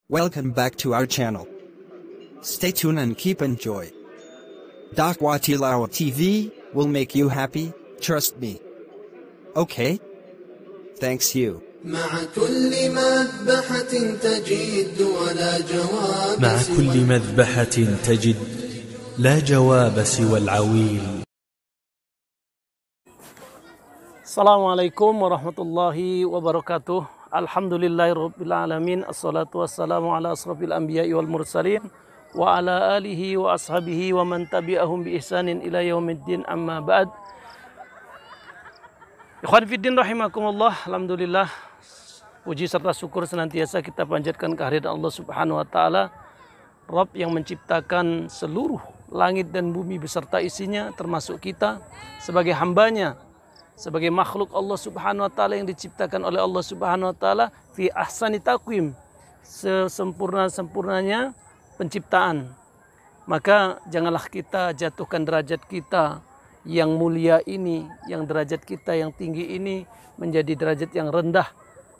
Welcome back to our channel. Stay tuned and keep enjoy. Dakwah Tilawah TV will make you happy, trust me. Okay? Thanks you. مع كل مذبحة تجد ولا جواب مع كل مذبحة تجد لا جواب سوى العويل. Assalamualaikum warahmatullahi wabarakatuh. Alhamdulillahirabbil alamin. Assalatu wassalamu ala asrafil anbiya'i wal mursalin wa ala alihi wa ashabihi wa man tabi'ahum bi ihsanin ila yaumiddin, amma ba'd. Ikhwan fiddin rahimakumullah. Alhamdulillah, puji serta syukur senantiasa kita panjatkan kehadirat Allah Subhanahu wa taala, Rabb yang menciptakan seluruh langit dan bumi beserta isinya, termasuk kita sebagai hambanya, sebagai makhluk Allah Subhanahu wa taala yang diciptakan oleh Allah Subhanahu wa taala fi ahsani taqwim, sesempurna-sempurnanya penciptaan. Maka janganlah kita jatuhkan derajat kita yang mulia ini, yang derajat kita yang tinggi ini menjadi derajat yang rendah,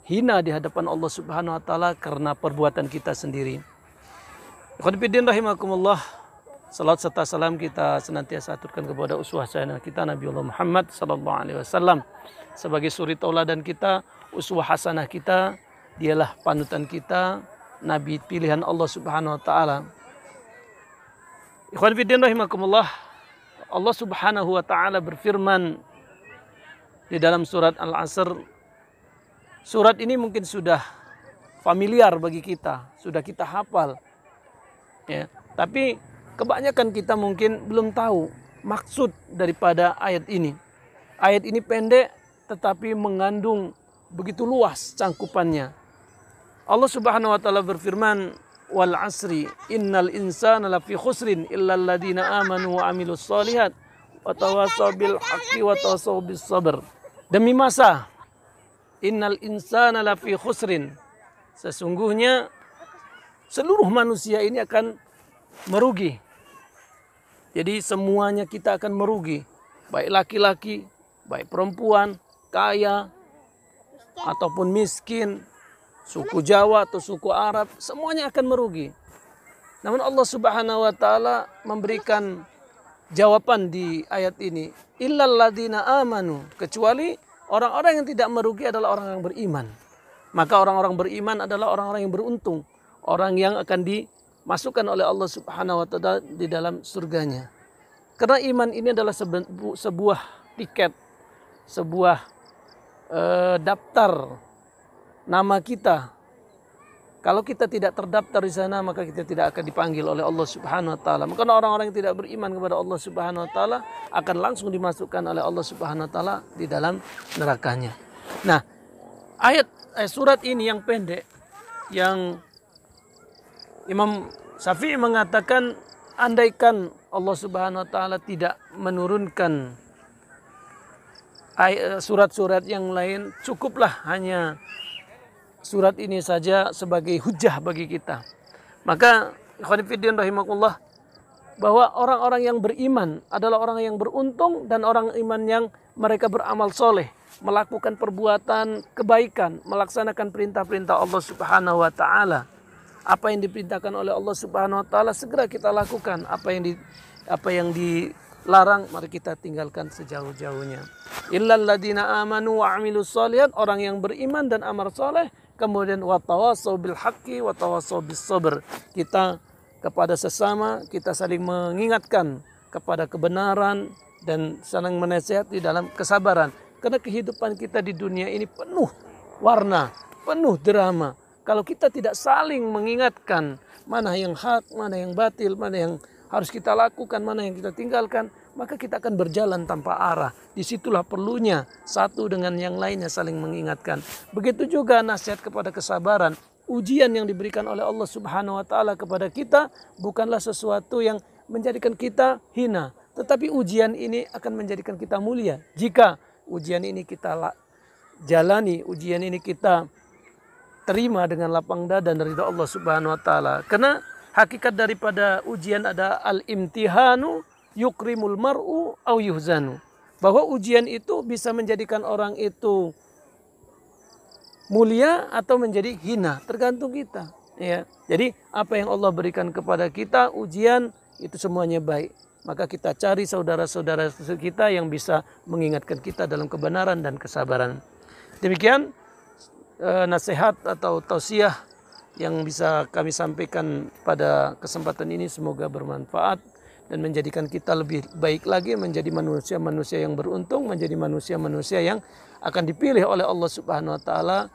hina di hadapan Allah Subhanahu wa taala karena perbuatan kita sendiri. Ikhwan fillah rahimakumullah. Salat serta salam kita senantiasa aturkan kepada uswah sayyidina kita Nabi Allah Muhammad sallallahu alaihi wasallam sebagai suri tauladan kita, uswah hasanah kita. Dialah panutan kita, nabi pilihan Allah Subhanahu wa taala. Ikhwan fillah rahimakumullah. Allah Subhanahu wa taala berfirman di dalam surat Al-Asr. Surat ini mungkin sudah familiar bagi kita, sudah kita hafal. Ya, tapi kebanyakan kita mungkin belum tahu maksud daripada ayat ini. Ayat ini pendek tetapi mengandung begitu luas cangkupannya. Allah Subhanahu wa taala berfirman, "Wal 'asri innal insana lafi khusrin illa alladziina aamanu wa 'amilus shalihat wa tawassaw bil haqqi wa tawassaw bis sabr." Demi masa, innal insana lafi khusrin. Sesungguhnya seluruh manusia ini akan merugi. Jadi semuanya kita akan merugi, baik laki-laki, baik perempuan, kaya ataupun miskin, suku Jawa atau suku Arab, semuanya akan merugi. Namun Allah Subhanahu wa taala memberikan jawaban di ayat ini, illal ladzina amanu, kecuali orang-orang yang tidak merugi adalah orang yang beriman. Maka orang-orang beriman adalah orang-orang yang beruntung, orang yang akan dimasukkan oleh Allah Subhanahu wa taala di dalam surganya. Karena iman ini adalah sebuah tiket, sebuah daftar nama kita. Kalau kita tidak terdaftar di sana, maka kita tidak akan dipanggil oleh Allah Subhanahu wa taala. Maka orang-orang yang tidak beriman kepada Allah Subhanahu wa taala akan langsung dimasukkan oleh Allah Subhanahu wa taala di dalam nerakanya. Nah, surat ini yang pendek, yang Imam Syafi'i mengatakan, andaikan Allah Subhanahu wa taala tidak menurunkan surat-surat yang lain, cukuplah hanya surat ini saja sebagai hujah bagi kita. Maka ikhwan fillah rahimakumullah, bahwa orang-orang yang beriman adalah orang yang beruntung, dan orang iman yang mereka beramal soleh, melakukan perbuatan kebaikan, melaksanakan perintah-perintah Allah Subhanahu wa taala. Apa yang diperintahkan oleh Allah Subhanahu wa taala segera kita lakukan. Apa yang dilarang mari kita tinggalkan sejauh-jauhnya. Illal ladzina amanu wa 'amilus shalihat, orang yang beriman dan amal saleh, kemudian wa tawassaw bil haqqi wa tawassaw bis sabr. Kita kepada sesama kita saling mengingatkan kepada kebenaran dan saling menasihati dalam kesabaran. Karena kehidupan kita di dunia ini penuh warna, penuh drama. Kalau kita tidak saling mengingatkan mana yang hak, mana yang batil, mana yang harus kita lakukan, mana yang kita tinggalkan, maka kita akan berjalan tanpa arah. Disitulah perlunya satu dengan yang lainnya saling mengingatkan. Begitu juga nasihat kepada kesabaran. Ujian yang diberikan oleh Allah Subhanahu wa taala kepada kita bukanlah sesuatu yang menjadikan kita hina, tetapi ujian ini akan menjadikan kita mulia. Jika ujian ini kita jalani, ujian ini kita terima dengan lapang dada dari Allah Subhanahu wa taala. Karena hakikat daripada ujian ada al-imtihanu yukrimul mar'u au yuhzanu. Bahwa ujian itu bisa menjadikan orang itu mulia atau menjadi hina, tergantung kita. Ya, jadi apa yang Allah berikan kepada kita, ujian itu semuanya baik. Maka kita cari saudara-saudara kita yang bisa mengingatkan kita dalam kebenaran dan kesabaran. Demikian nasihat atau tausiah yang bisa kami sampaikan pada kesempatan ini, semoga bermanfaat dan menjadikan kita lebih baik lagi, menjadi manusia-manusia yang beruntung, menjadi manusia-manusia yang akan dipilih oleh Allah Subhanahu wa taala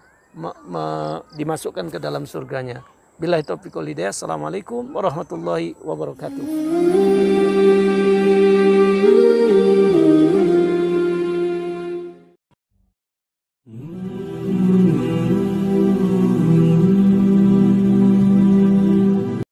dimasukkan ke dalam surganya. Billahi taufiq wal hidayah. Assalamualaikum warahmatullahi wabarakatuh.